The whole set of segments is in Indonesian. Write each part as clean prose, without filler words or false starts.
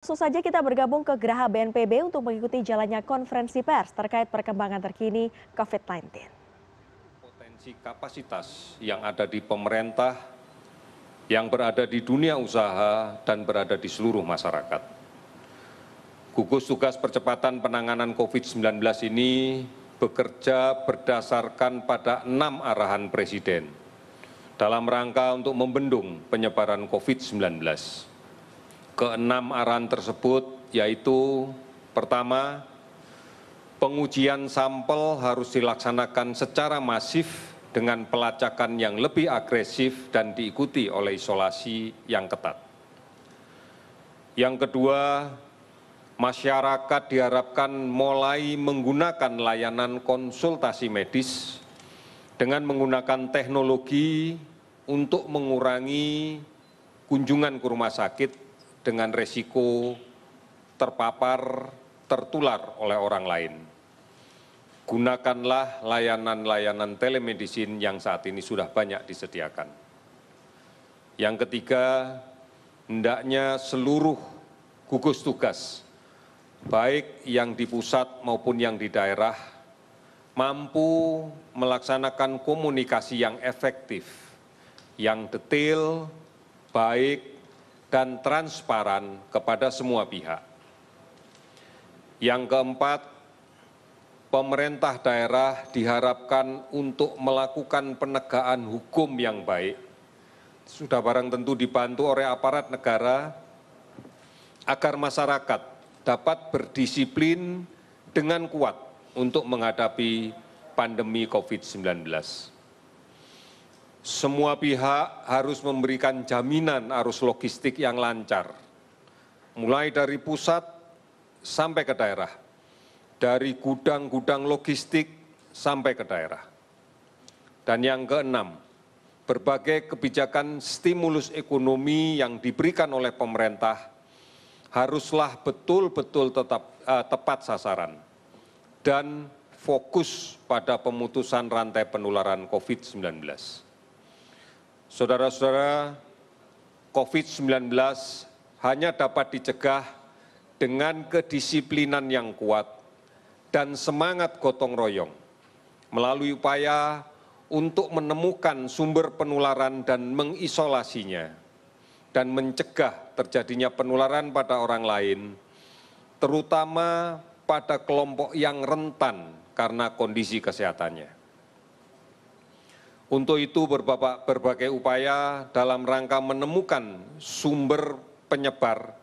Langsung saja kita bergabung ke Geraha BNPB untuk mengikuti jalannya konferensi pers terkait perkembangan terkini COVID-19. Potensi kapasitas yang ada di pemerintah, yang berada di dunia usaha, dan berada di seluruh masyarakat. Gugus Tugas Percepatan Penanganan COVID-19 ini bekerja berdasarkan pada 6 arahan Presiden dalam rangka untuk membendung penyebaran COVID-19. Keenam arahan tersebut yaitu pertama, pengujian sampel harus dilaksanakan secara masif dengan pelacakan yang lebih agresif dan diikuti oleh isolasi yang ketat. Yang kedua, masyarakat diharapkan mulai menggunakan layanan konsultasi medis dengan menggunakan teknologi untuk mengurangi kunjungan ke rumah sakit dengan resiko terpapar, tertular oleh orang lain. Gunakanlah layanan-layanan telemedicine yang saat ini sudah banyak disediakan. Yang ketiga, hendaknya seluruh gugus tugas, baik yang di pusat maupun yang di daerah, mampu melaksanakan komunikasi yang efektif, yang detail, baik, dan transparan kepada semua pihak. Yang keempat, pemerintah daerah diharapkan untuk melakukan penegakan hukum yang baik. Sudah barang tentu dibantu oleh aparat negara agar masyarakat dapat berdisiplin dengan kuat untuk menghadapi pandemi COVID-19. Semua pihak harus memberikan jaminan arus logistik yang lancar, mulai dari pusat sampai ke daerah, dari gudang-gudang logistik sampai ke daerah. Dan yang keenam, berbagai kebijakan stimulus ekonomi yang diberikan oleh pemerintah haruslah betul-betul tepat sasaran dan fokus pada pemutusan rantai penularan COVID-19. Saudara-saudara, COVID-19 hanya dapat dicegah dengan kedisiplinan yang kuat dan semangat gotong royong melalui upaya untuk menemukan sumber penularan dan mengisolasinya dan mencegah terjadinya penularan pada orang lain, terutama pada kelompok yang rentan karena kondisi kesehatannya. Untuk itu berbagai upaya dalam rangka menemukan sumber penyebar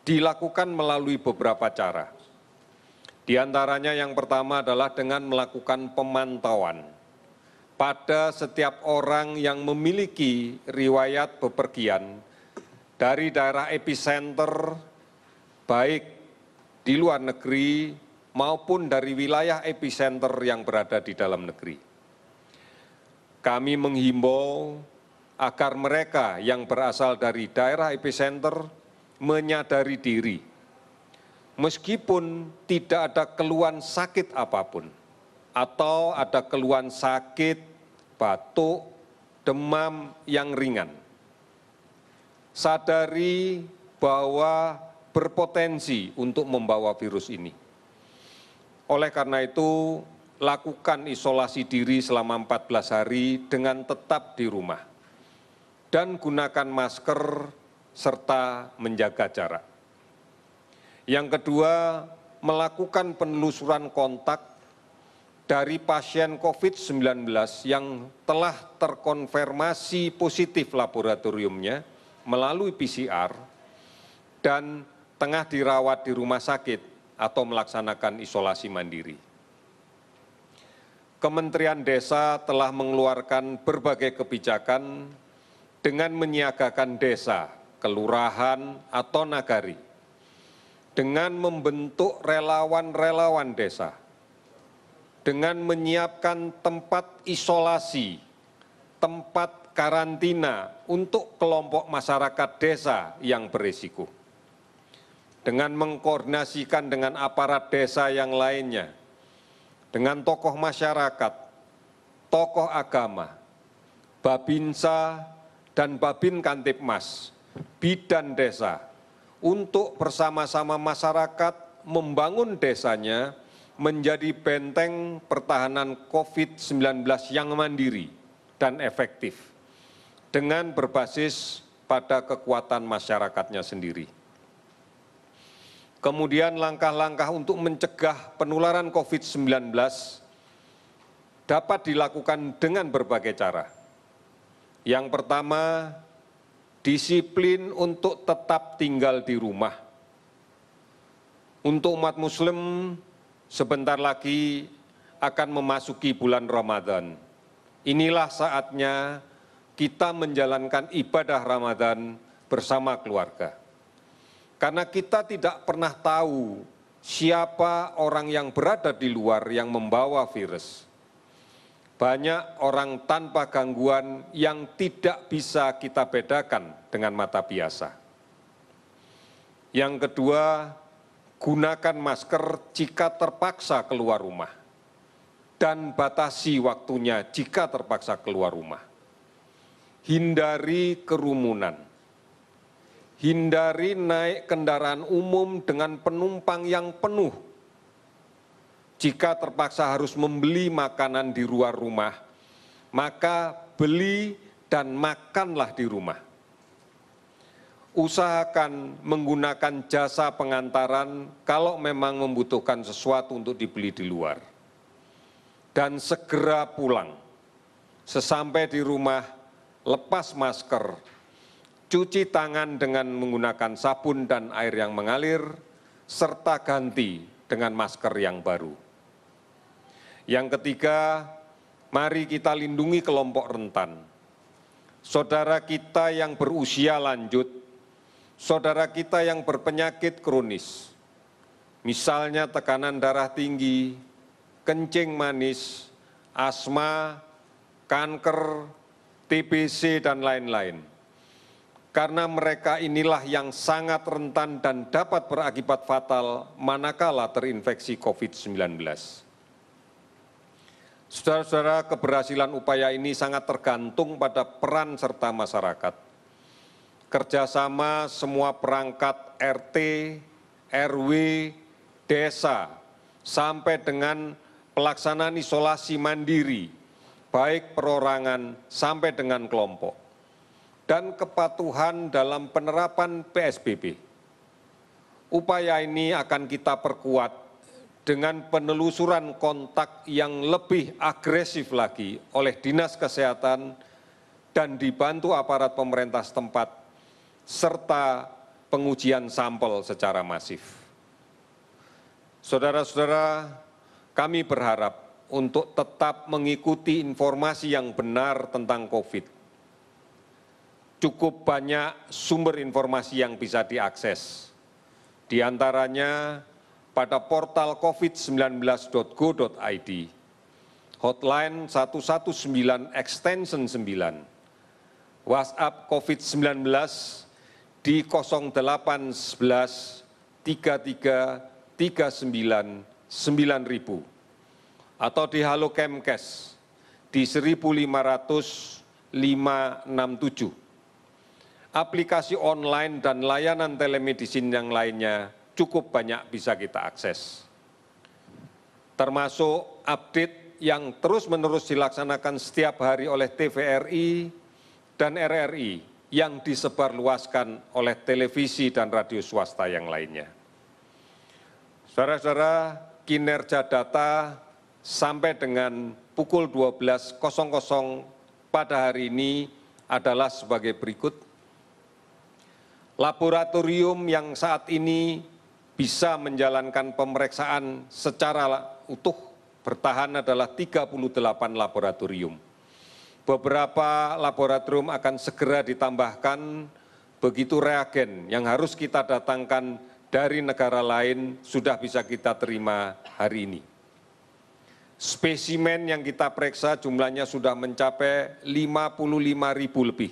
dilakukan melalui beberapa cara. Di antaranya yang pertama adalah dengan melakukan pemantauan pada setiap orang yang memiliki riwayat bepergian dari daerah epicenter, baik di luar negeri maupun dari wilayah epicenter yang berada di dalam negeri. Kami menghimbau agar mereka yang berasal dari daerah epicenter menyadari diri, meskipun tidak ada keluhan sakit apapun, atau ada keluhan sakit, batuk, demam yang ringan. Sadari bahwa berpotensi untuk membawa virus ini. Oleh karena itu, lakukan isolasi diri selama 14 hari dengan tetap di rumah. Dan gunakan masker serta menjaga jarak. Yang kedua, melakukan penelusuran kontak dari pasien COVID-19 yang telah terkonfirmasi positif laboratoriumnya melalui PCR dan tengah dirawat di rumah sakit atau melaksanakan isolasi mandiri. Kementerian Desa telah mengeluarkan berbagai kebijakan dengan menyiagakan desa, kelurahan, atau nagari, dengan membentuk relawan-relawan desa, dengan menyiapkan tempat isolasi, tempat karantina untuk kelompok masyarakat desa yang berisiko, dengan mengkoordinasikan dengan aparat desa yang lainnya, dengan tokoh masyarakat, tokoh agama, Babinsa dan Babin Kantipmas, bidan desa, untuk bersama-sama masyarakat membangun desanya menjadi benteng pertahanan COVID-19 yang mandiri dan efektif dengan berbasis pada kekuatan masyarakatnya sendiri. Kemudian langkah-langkah untuk mencegah penularan COVID-19 dapat dilakukan dengan berbagai cara. Yang pertama, disiplin untuk tetap tinggal di rumah. Untuk umat Muslim, sebentar lagi akan memasuki bulan Ramadan. Inilah saatnya kita menjalankan ibadah Ramadan bersama keluarga. Karena kita tidak pernah tahu siapa orang yang berada di luar yang membawa virus. Banyak orang tanpa gangguan yang tidak bisa kita bedakan dengan mata biasa. Yang kedua, gunakan masker jika terpaksa keluar rumah dan batasi waktunya jika terpaksa keluar rumah. Hindari kerumunan. Hindari naik kendaraan umum dengan penumpang yang penuh. Jika terpaksa harus membeli makanan di luar rumah, maka beli dan makanlah di rumah. Usahakan menggunakan jasa pengantaran kalau memang membutuhkan sesuatu untuk dibeli di luar. Dan segera pulang. Sesampai di rumah, lepas masker, cuci tangan dengan menggunakan sabun dan air yang mengalir, serta ganti dengan masker yang baru. Yang ketiga, mari kita lindungi kelompok rentan. Saudara kita yang berusia lanjut, saudara kita yang berpenyakit kronis, misalnya tekanan darah tinggi, kencing manis, asma, kanker, TBC, dan lain-lain. Karena mereka inilah yang sangat rentan dan dapat berakibat fatal manakala terinfeksi COVID-19. Saudara-saudara, keberhasilan upaya ini sangat tergantung pada peran serta masyarakat. Kerjasama semua perangkat RT, RW, desa, sampai dengan pelaksanaan isolasi mandiri, baik perorangan sampai dengan kelompok. Dan kepatuhan dalam penerapan PSBB. Upaya ini akan kita perkuat dengan penelusuran kontak yang lebih agresif lagi oleh Dinas Kesehatan dan dibantu aparat pemerintah setempat, serta pengujian sampel secara masif. Saudara-saudara, kami berharap untuk tetap mengikuti informasi yang benar tentang COVID. Cukup banyak sumber informasi yang bisa diakses. Di antaranya pada portal covid19.go.id, hotline 119 extension 9, WhatsApp COVID-19 di 0811 33 39 9000 atau di Halo Kemkes di 1500 567. Aplikasi online dan layanan telemedicine yang lainnya cukup banyak bisa kita akses. Termasuk update yang terus-menerus dilaksanakan setiap hari oleh TVRI dan RRI yang disebarluaskan oleh televisi dan radio swasta yang lainnya. Saudara-saudara, kinerja data sampai dengan pukul 12.00 pada hari ini adalah sebagai berikut. Laboratorium yang saat ini bisa menjalankan pemeriksaan secara utuh bertahan adalah 38 laboratorium. Beberapa laboratorium akan segera ditambahkan, begitu reagen yang harus kita datangkan dari negara lain sudah bisa kita terima hari ini. Spesimen yang kita periksa jumlahnya sudah mencapai 55.000 lebih.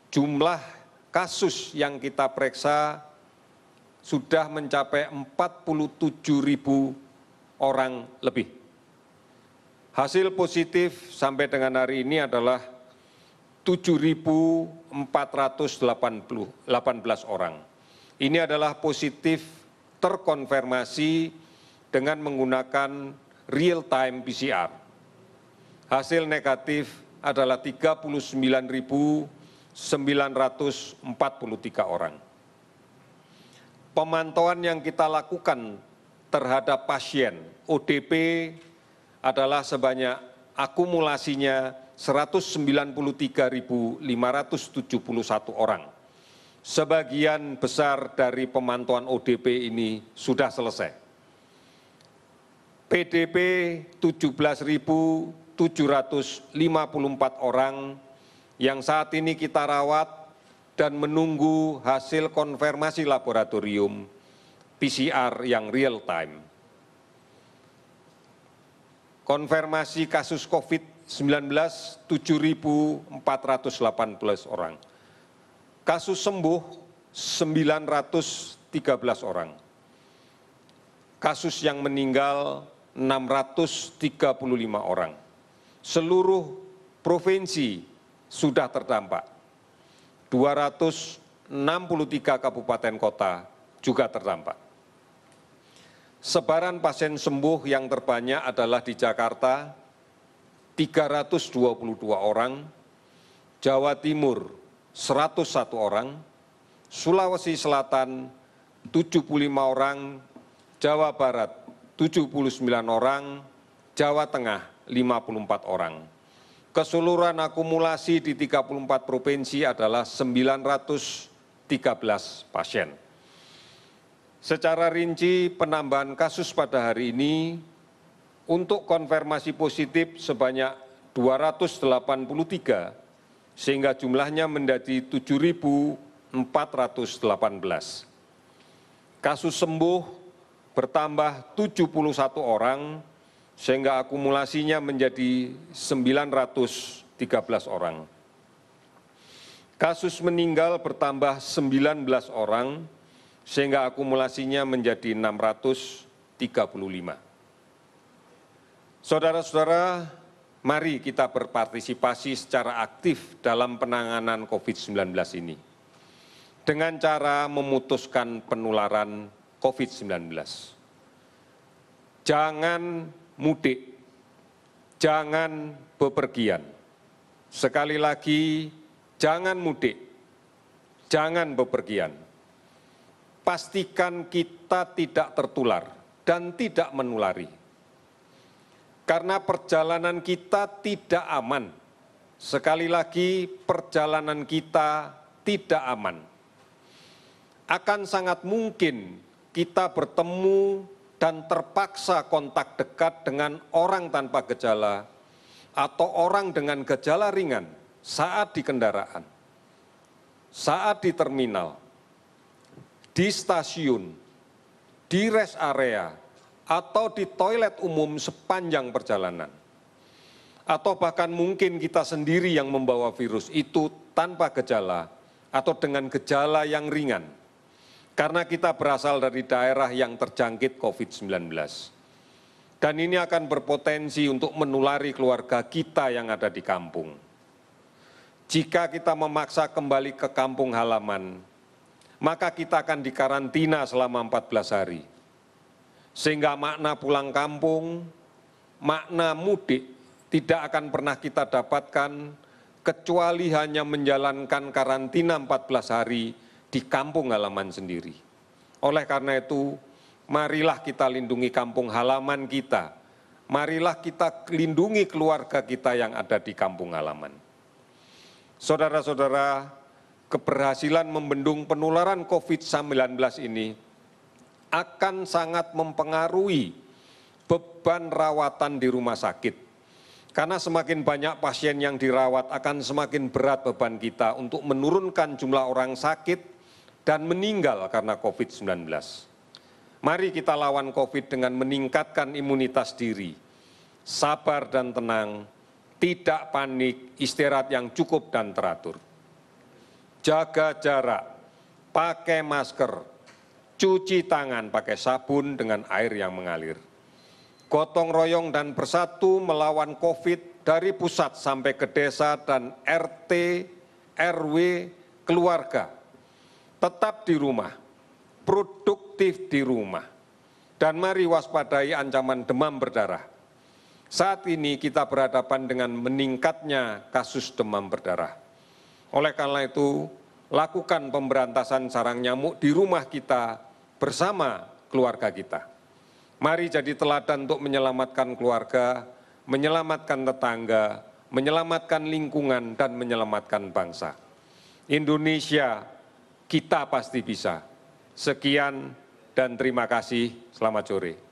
Jumlah kasus yang kita periksa sudah mencapai 47.000 orang lebih. Hasil positif sampai dengan hari ini adalah 7.418 orang. Ini adalah positif terkonfirmasi dengan menggunakan real-time PCR. Hasil negatif adalah 39.943 orang. Pemantauan yang kita lakukan terhadap pasien ODP adalah sebanyak akumulasinya 193.571 orang. Sebagian besar dari pemantauan ODP ini sudah selesai. PDP 17.754 orang yang saat ini kita rawat dan menunggu hasil konfirmasi laboratorium PCR yang real time. Konfirmasi kasus COVID-19 7.418 orang. Kasus sembuh 913 orang. Kasus yang meninggal 635 orang. Seluruh provinsi sudah terdampak. 263 kabupaten kota juga terdampak. Sebaran pasien sembuh yang terbanyak adalah di Jakarta, 322 orang, Jawa Timur, 101 orang, Sulawesi Selatan, 75 orang, Jawa Barat, 79 orang, Jawa Tengah, 54 orang. Keseluruhan akumulasi di 34 provinsi adalah 913 pasien. Secara rinci penambahan kasus pada hari ini untuk konfirmasi positif sebanyak 283 sehingga jumlahnya menjadi 7.418. Kasus sembuh bertambah 71 orang sehingga akumulasinya menjadi 913 orang. Kasus meninggal bertambah 19 orang sehingga akumulasinya menjadi 635. Saudara-saudara, mari kita berpartisipasi secara aktif dalam penanganan COVID-19 ini dengan cara memutuskan penularan COVID-19. Jangan mudik, jangan bepergian. Sekali lagi, jangan mudik, jangan bepergian. Pastikan kita tidak tertular dan tidak menulari. Karena perjalanan kita tidak aman. Sekali lagi, perjalanan kita tidak aman. Akan sangat mungkin kita bertemu dan terpaksa kontak dekat dengan orang tanpa gejala atau orang dengan gejala ringan saat di kendaraan, saat di terminal, di stasiun, di rest area, atau di toilet umum sepanjang perjalanan. Atau bahkan mungkin kita sendiri yang membawa virus itu tanpa gejala atau dengan gejala yang ringan. Karena kita berasal dari daerah yang terjangkit COVID-19. Dan ini akan berpotensi untuk menulari keluarga kita yang ada di kampung. Jika kita memaksa kembali ke kampung halaman, maka kita akan dikarantina selama 14 hari. Sehingga makna pulang kampung, makna mudik tidak akan pernah kita dapatkan kecuali hanya menjalankan karantina 14 hari di kampung halaman sendiri. Oleh karena itu, marilah kita lindungi kampung halaman kita. Marilah kita lindungi keluarga kita yang ada di kampung halaman. Saudara-saudara, keberhasilan membendung penularan COVID-19 ini akan sangat mempengaruhi beban rawatan di rumah sakit. Karena semakin banyak pasien yang dirawat akan semakin berat beban kita untuk menurunkan jumlah orang sakit dan meninggal karena COVID-19. Mari kita lawan COVID dengan meningkatkan imunitas diri, sabar dan tenang, tidak panik, istirahat yang cukup dan teratur. Jaga jarak, pakai masker, cuci tangan pakai sabun dengan air yang mengalir. Gotong royong dan bersatu melawan COVID dari pusat sampai ke desa dan RT, RW, keluarga. Tetap di rumah, produktif di rumah. Dan mari waspadai ancaman demam berdarah. Saat ini kita berhadapan dengan meningkatnya kasus demam berdarah. Oleh karena itu, lakukan pemberantasan sarang nyamuk di rumah kita bersama keluarga kita. Mari jadi teladan untuk menyelamatkan keluarga, menyelamatkan tetangga, menyelamatkan lingkungan, dan menyelamatkan bangsa. Indonesia, kita pasti bisa. Sekian dan terima kasih. Selamat sore.